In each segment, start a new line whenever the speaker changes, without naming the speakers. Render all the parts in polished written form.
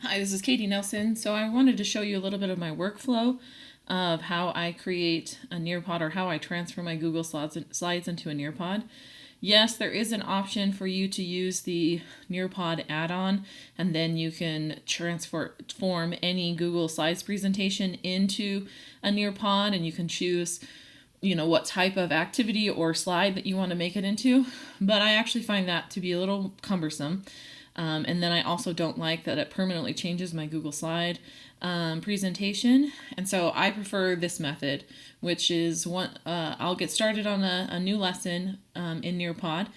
Hi, this is Katie Nelson. So I wanted to show you a little bit of my workflow of how I create a Nearpod, or how I transfer my Google slides into a Nearpod. Yes, there is an option for you to use the Nearpod add-on, and then you can transform any Google Slides presentation into a Nearpod, and you can choose what type of activity or slide that you want to make it into. But I actually find that to be a little cumbersome. And then I also don't like that it permanently changes my Google Slide presentation. And so I prefer this method, which is I'll get started on a new lesson in Nearpod.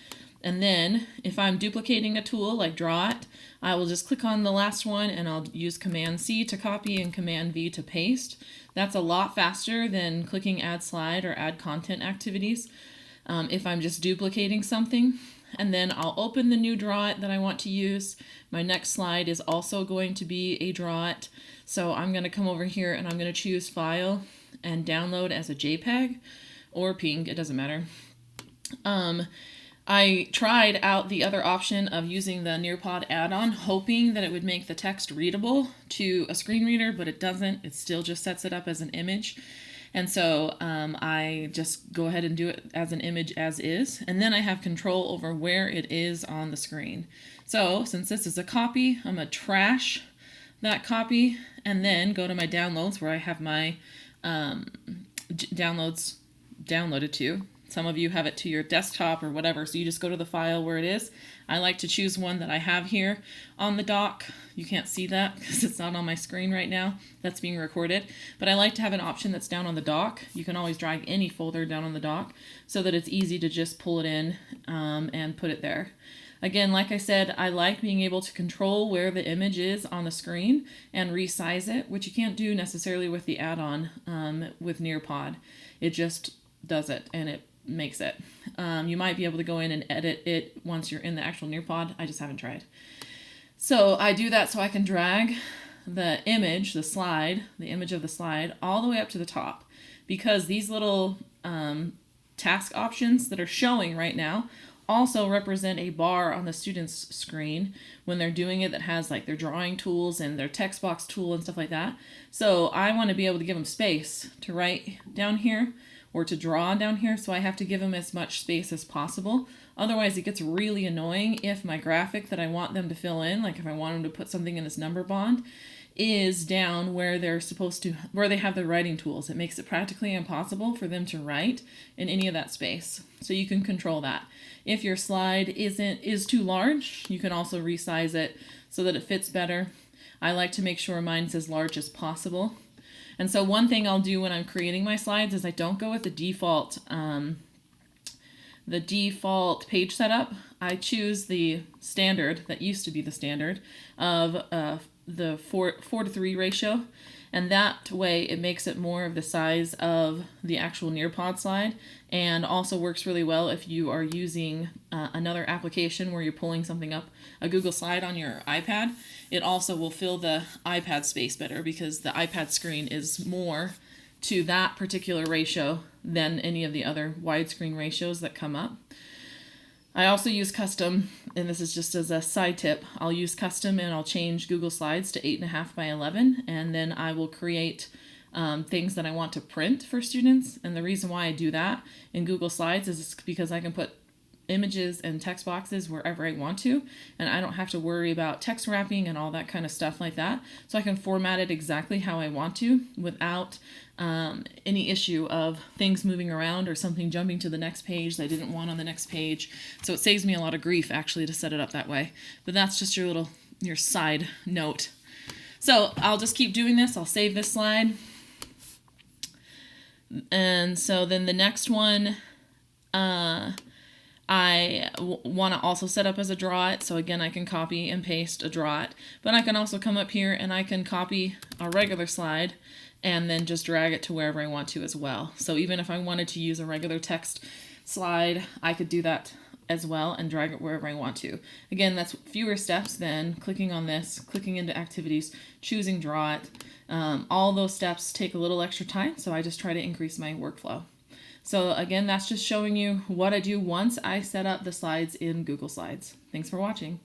And then if I'm duplicating a tool like Draw It, I will just click on the last one and I'll use Command C to copy and Command V to paste. That's a lot faster than clicking Add Slide or Add Content Activities if I'm just duplicating something. And then I'll open the new Draw It that I want to use. My next slide is also going to be a Draw It. So I'm going to come over here and I'm going to choose File and Download as a JPEG or PNG, it doesn't matter. I tried out the other option of using the Nearpod add-on, hoping that it would make the text readable to a screen reader, but it doesn't. It still just sets it up as an image. And so I just go ahead and do it as an image as is. And then I have control over where it is on the screen. So since this is a copy, I'm going to trash that copy and then go to my downloads where I have my downloads downloaded to. Some of you have it to your desktop or whatever, so you just go to the file where it is. I like to choose one that I have here on the dock. You can't see that because it's not on my screen right now. That's being recorded. But I like to have an option that's down on the dock. You can always drag any folder down on the dock so that it's easy to just pull it in and put it there. Again, like I said, I like being able to control where the image is on the screen and resize it, which you can't do necessarily with the add-on with Nearpod. It just does it and it makes it. You might be able to go in and edit it once you're in the actual Nearpod. I just haven't tried. So I do that so I can drag the image, the image of the slide, all the way up to the top, because these little task options that are showing right now also represent a bar on the student's screen when they're doing it that has like their drawing tools and their text box tool and stuff like that. So I want to be able to give them space to write down here or to draw down here, so I have to give them as much space as possible. Otherwise it gets really annoying if my graphic that I want them to fill in, like if I want them to put something in this number bond, is down where they're supposed to, where they have their writing tools. It makes it practically impossible for them to write in any of that space. So you can control that. If your slide is too large, you can also resize it so that it fits better. I like to make sure mine's as large as possible. And so one thing I'll do when I'm creating my slides is I don't go with the default page setup. I choose the standard that used to be the standard of the 4:3 ratio, and that way it makes it more of the size of the actual Nearpod slide, and also works really well if you are using another application where you're pulling something up, a Google slide on your iPad. It also will fill the iPad space better because the iPad screen is more to that particular ratio than any of the other widescreen ratios that come up. I also use custom, and this is just as a side tip, I'll use custom and I'll change Google Slides to 8.5 by 11, and then I will create things that I want to print for students. And the reason why I do that in Google Slides is because I can put images and text boxes wherever I want to, and I don't have to worry about text wrapping and all that kind of stuff like that. So I can format it exactly how I want to without any issue of things moving around or something jumping to the next page that I didn't want on the next page. So it saves me a lot of grief actually to set it up that way. But that's just your side note. So I'll just keep doing this. I'll save this slide. And so then the next one, I want to also set up as a Draw It. So again, I can copy and paste a Draw It, but I can also come up here and I can copy a regular slide and then just drag it to wherever I want to as well. So even if I wanted to use a regular text slide, I could do that as well and drag it wherever I want to. Again, that's fewer steps than clicking on this, clicking into activities, choosing Draw It. All those steps take a little extra time, so I just try to increase my workflow. So again, that's just showing you what I do once I set up the slides in Google Slides. Thanks for watching.